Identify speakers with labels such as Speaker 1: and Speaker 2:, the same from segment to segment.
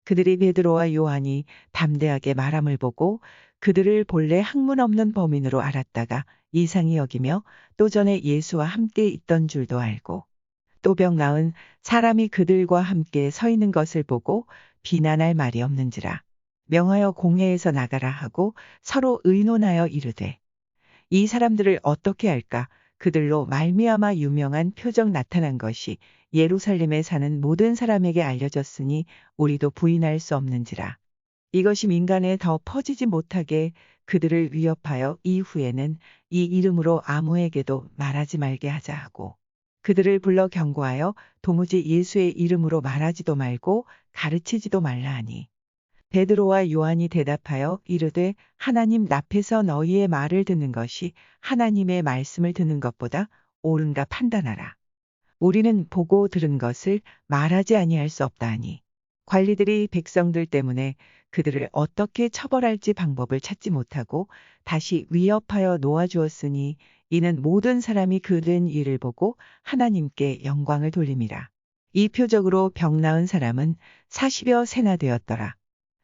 Speaker 1: 그들이 베드로와 요한이 담대하게 말함을 보고 그들을 본래 학문 없는 범인으로 알았다가 이상히 여기며 또 전에 예수와 함께 있던 줄도 알고 또 병 나은 사람이 그들과 함께 서 있는 것을 보고 비난할 말이 없는지라 명하여 공회에서 나가라 하고 서로 의논하여 이르되 이 사람들을 어떻게 할까? 그들로 말미암아 유명한 표적 나타난 것이 예루살렘에 사는 모든 사람에게 알려졌으니 우리도 부인할 수 없는지라. 이것이 민간에 더 퍼지지 못하게 그들을 위협하여 이후에는 이 이름으로 아무에게도 말하지 말게 하자 하고 그들을 불러 경고하여 도무지 예수의 이름으로 말하지도 말고 가르치지도 말라 하니 베드로와 요한이 대답하여 이르되 하나님 납해서 너희의 말을 듣는 것이 하나님의 말씀을 듣는 것보다 옳은가 판단하라. 우리는 보고 들은 것을 말하지 아니할 수 없다 하니 관리들이 백성들 때문에 그들을 어떻게 처벌할지 방법을 찾지 못하고 다시 위협하여 놓아주었으니 이는 모든 사람이 그 된 일을 보고 하나님께 영광을 돌림이라. 이 표적으로 병 나은 사람은 40여 세나 되었더라.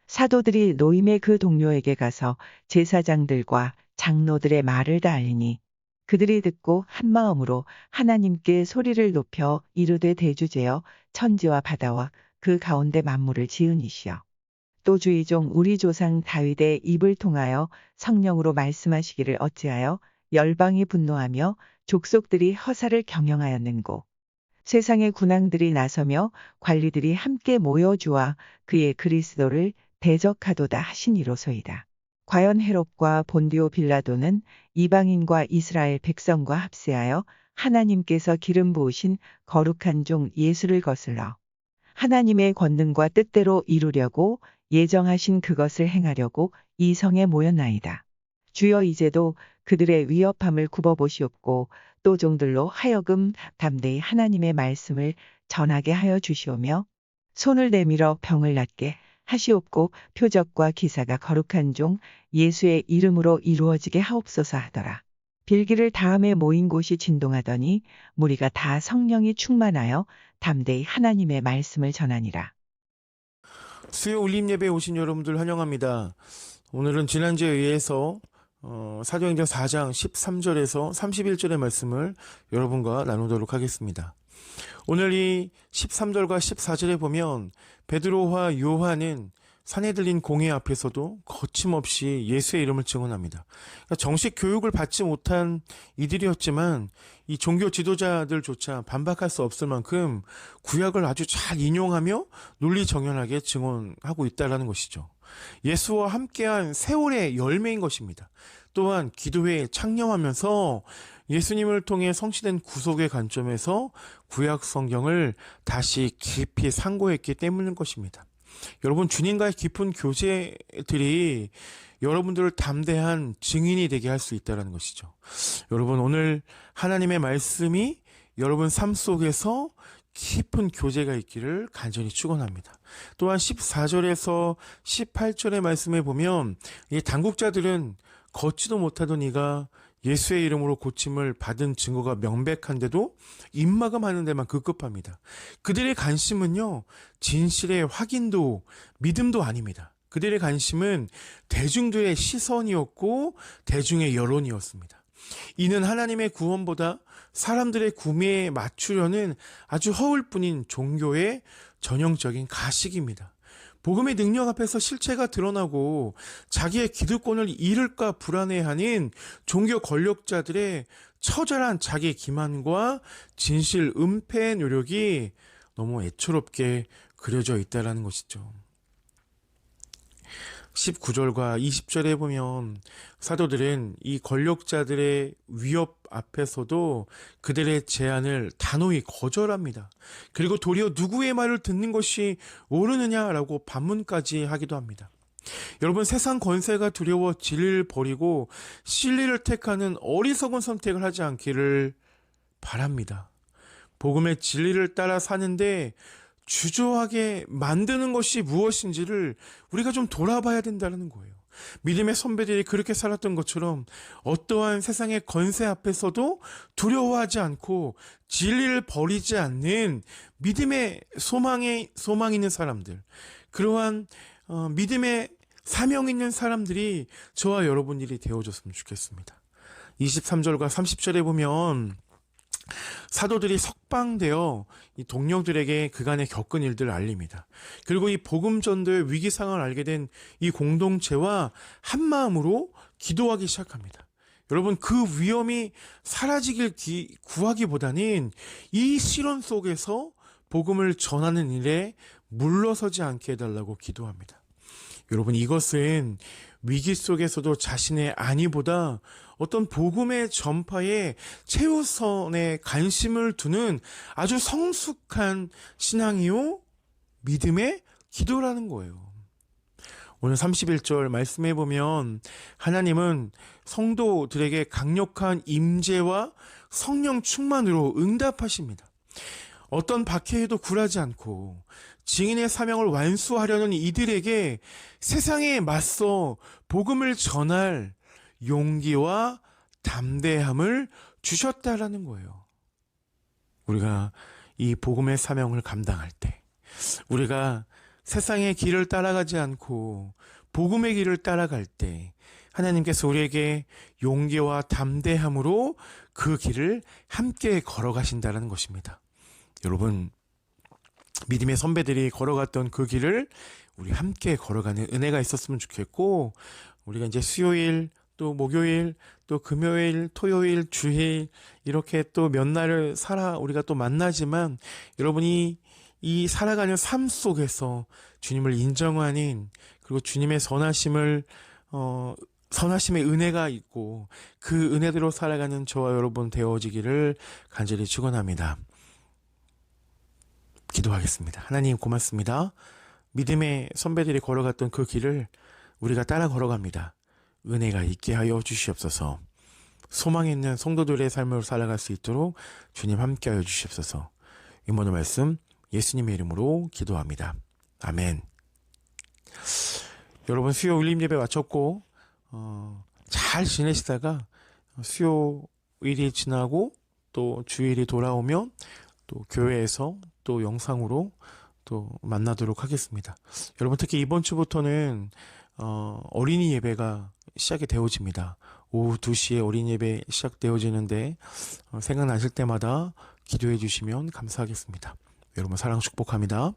Speaker 1: 사도들이 노임의 그 동료에게 가서 제사장들과 장로들의 말을 다 알리니 그들이 듣고 한 마음으로 하나님께 소리를 높여 이르되 대주제여 천지와 바다와 그 가운데 만물을 지은 이시여 또 주의 종 우리 조상 다윗의 입을 통하여 성령으로 말씀하시기를 어찌하여 열방이 분노하며 족속들이 허사를 경영하였는고 세상의 군왕들이 나서며 관리들이 함께 모여 주와 그의 그리스도를 대적하도다 하시니로소이다. 과연 헤롯과 본디오 빌라도는 이방인과 이스라엘 백성과 합세하여 하나님께서 기름 부으신 거룩한 종 예수를 거슬러 하나님의 권능과 뜻대로 이루려고 예정하신 그것을 행하려고 이 성에 모였나이다. 주여 이제도 그들의 위협함을 굽어보시옵고 또 종들로 하여금 담대히 하나님의 말씀을 전하게 하여 주시오며 손을 내밀어 병을 낫게 하시옵고 표적과 기사가 거룩한 종 예수의 이름으로 이루어지게 하옵소서 하더라. 빌기를 다음에 모인 곳이 진동하더니 무리가 다 성령이 충만하여 담대히 하나님의 말씀을 전하니라.
Speaker 2: 수요 울림 예배에 오신 여러분들 환영합니다. 오늘은 지난주에 의해서 사도행전 4장 13절에서 31절의 말씀을 여러분과 나누도록 하겠습니다. 오늘 이 13절과 14절에 보면 베드로와 요한은 산에 들린 공회 앞에서도 거침없이 예수의 이름을 증언합니다. 그러니까 정식 교육을 받지 못한 이들이었지만 이 종교 지도자들조차 반박할 수 없을 만큼 구약을 아주 잘 인용하며 논리정연하게 증언하고 있다는 것이죠. 예수와 함께한 세월의 열매인 것입니다. 또한 기도회에 창념하면서 예수님을 통해 성취된 구속의 관점에서 구약 성경을 다시 깊이 상고했기 때문인 것입니다. 여러분, 주님과의 깊은 교제들이 여러분들을 담대한 증인이 되게 할 수 있다는 것이죠. 여러분, 오늘 하나님의 말씀이 여러분 삶 속에서 깊은 교제가 있기를 간절히 축원합니다. 또한 14절에서 18절의 말씀에 보면 이 당국자들은 걷지도 못하던 이가 예수의 이름으로 고침을 받은 증거가 명백한데도 입막음하는 데만 급급합니다. 그들의 관심은요, 진실의 확인도 믿음도 아닙니다. 그들의 관심은 대중들의 시선이었고 대중의 여론이었습니다. 이는 하나님의 구원보다 사람들의 구매에 맞추려는 아주 허울뿐인 종교의 전형적인 가식입니다. 복음의 능력 앞에서 실체가 드러나고 자기의 기득권을 잃을까 불안해하는 종교 권력자들의 처절한 자기 기만과 진실 은폐의 노력이 너무 애처롭게 그려져 있다는 것이죠. 19절과 20절에 보면 사도들은 이 권력자들의 위협 앞에서도 그들의 제안을 단호히 거절합니다. 그리고 도리어 누구의 말을 듣는 것이 옳으느냐라고 반문까지 하기도 합니다. 여러분, 세상 권세가 두려워 진리를 버리고 진리를 택하는 어리석은 선택을 하지 않기를 바랍니다. 복음의 진리를 따라 사는데 주저하게 만드는 것이 무엇인지를 우리가 좀 돌아봐야 된다는 거예요. 믿음의 선배들이 그렇게 살았던 것처럼 어떠한 세상의 권세 앞에서도 두려워하지 않고 진리를 버리지 않는 믿음의 소망 있는 사람들, 그러한 믿음의 사명 있는 사람들이 저와 여러분들이 되어줬으면 좋겠습니다. 23절과 30절에 보면 사도들이 석방되어 이 동료들에게 그간에 겪은 일들을 알립니다. 그리고 이 복음 전도의 위기 상황을 알게 된 이 공동체와 한 마음으로 기도하기 시작합니다. 여러분, 그 위험이 사라지길 구하기보다는 이 시련 속에서 복음을 전하는 일에 물러서지 않게 해달라고 기도합니다. 여러분, 이것은 위기 속에서도 자신의 안위보다 어떤 복음의 전파에 최우선에 관심을 두는 아주 성숙한 신앙이요, 믿음의 기도라는 거예요. 오늘 31절 말씀해 보면 하나님은 성도들에게 강력한 임재와 성령 충만으로 응답하십니다. 어떤 박해에도 굴하지 않고 증인의 사명을 완수하려는 이들에게 세상에 맞서 복음을 전할 용기와 담대함을 주셨다라는 거예요. 우리가 이 복음의 사명을 감당할 때, 우리가 세상의 길을 따라가지 않고 복음의 길을 따라갈 때 하나님께서 우리에게 용기와 담대함으로 그 길을 함께 걸어가신다는 것입니다. 여러분, 믿음의 선배들이 걸어갔던 그 길을 우리 함께 걸어가는 은혜가 있었으면 좋겠고, 우리가 이제 수요일, 또 목요일, 또 금요일, 토요일, 주일 이렇게 또 몇 날을 우리가 또 만나지만, 여러분이 이 살아가는 삶 속에서 주님을 인정하는, 그리고 주님의 선하심의 은혜가 있고 그 은혜대로 살아가는 저와 여러분 되어지기를 간절히 축원합니다. 기도하겠습니다. 하나님, 고맙습니다. 믿음의 선배들이 걸어갔던 그 길을 우리가 따라 걸어갑니다. 은혜가 있게 하여 주시옵소서. 소망 있는 성도들의 삶을 살아갈 수 있도록 주님 함께 하여 주시옵소서. 이 모든 말씀 예수님의 이름으로 기도합니다. 아멘. 여러분, 수요 울림 예배 마쳤고 잘 지내시다가 수요일이 지나고 또 주일이 돌아오면 또 교회에서 또 영상으로 또 만나도록 하겠습니다. 여러분, 특히 이번 주부터는 어린이 예배가 시작이 되어집니다. 오후 2시에 어린이 예배 시작되어지는데 생각나실 때마다 기도해 주시면 감사하겠습니다. 여러분, 사랑 축복합니다.